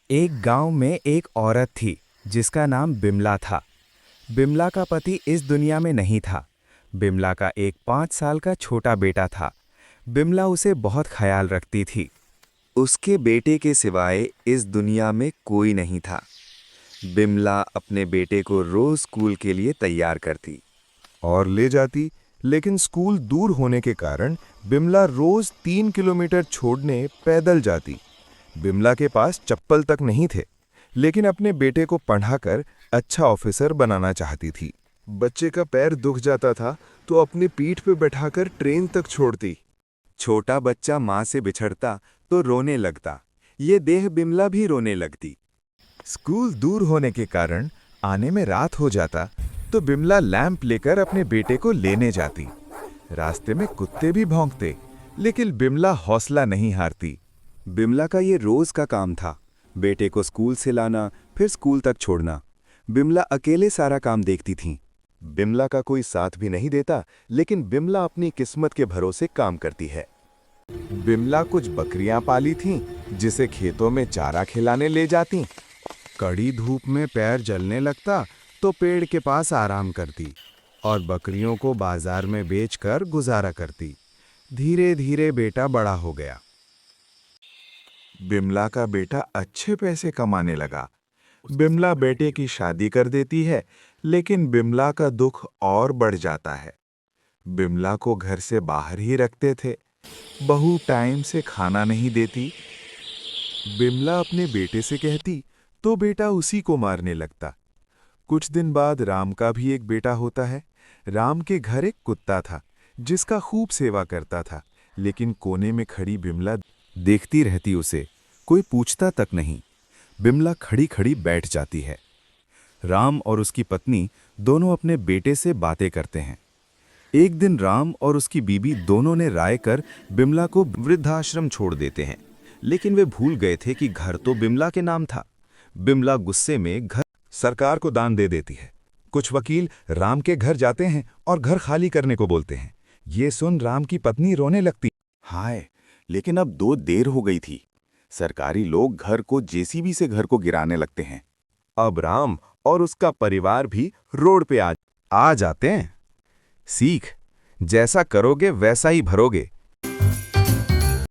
एक गांव में एक औरत थी जिसका नाम बिमला था। बिमला का पति इस दुनिया में नहीं था। बिमला का एक 5 साल का छोटा बेटा था। बिमला उसे बहुत ख्याल रखती थी। उसके बेटे के सिवाय इस दुनिया में कोई नहीं था। बिमला अपने बेटे को रोज स्कूल के लिए तैयार करती। और ले जाती, लेकिन स्कूल दूर होने के कारण बिमला रोज 3 किलोमीटर छोड़ने पैदल जाती। बिमला के पास चप्पल तक नहीं थे, लेकिन अपने बेटे को पढ़ाकर अच्छा ऑफिसर बनाना चाहती थी। बच्चे का पैर दुख जाता था तो अपनी पीठ पे बैठाकर ट्रेन तक छोड़ती। छोटा बच्चा माँ से बिछड़ता तो रोने लगता। ये देख बिमला भी रोने लगती। स्कूल दूर होने के कारण आने में रात हो जाता तो बिमला लैंप लेकर अपने बेटे को लेने जाती। रास्ते में कुत्ते भी भौंकते, लेकिन बिमला हौसला नहीं हारती। बिमला का ये रोज का काम था, बेटे को स्कूल से लाना फिर स्कूल तक छोड़ना। बिमला अकेले सारा काम देखती थी। बिमला का कोई साथ भी नहीं देता, लेकिन बिमला अपनी किस्मत के भरोसे काम करती है। बिमला कुछ बकरियां पाली थीं, जिसे खेतों में चारा खिलाने ले जाती। कड़ी धूप में पैर जलने लगता तो पेड़ के पास आराम करती और बकरियों को बाजार में बेचकर गुजारा करती। धीरे धीरे बेटा बड़ा हो गया। बिमला का बेटा अच्छे पैसे कमाने लगा। बिमला बेटे की शादी कर देती है, लेकिन बिमला का दुख और बढ़ जाता है। बिमला को घर से बाहर ही रखते थे। बहू टाइम से खाना नहीं देती। बिमला अपने बेटे से कहती तो बेटा उसी को मारने लगता। कुछ दिन बाद राम का भी एक बेटा होता है। राम के घर एक कुत्ता था, जिसका खूब सेवा करता था, लेकिन कोने में खड़ी बिमला देखती रहती उसे, कोई पूछता तक नहीं। बिमला खड़ी खड़ी बैठ जाती है। राम और उसकी पत्नी दोनों अपने बेटे से बातें करते हैं। एक दिन राम और उसकी बीबी दोनों ने राय कर बिमला को वृद्धाश्रम छोड़ देते हैं, लेकिन वे भूल गए थे कि घर तो बिमला के नाम था। बिमला गुस्से में घर सरकार को दान दे देती है। कुछ वकील राम के घर जाते हैं और घर खाली करने को बोलते हैं। ये सुन राम की पत्नी रोने लगती। हाय, लेकिन अब देर हो गई थी। सरकारी लोग घर को जेसीबी से घर को गिराने लगते हैं। अब राम और उसका परिवार भी रोड पे आ जाते हैं। सीख, जैसा करोगे वैसा ही भरोगे।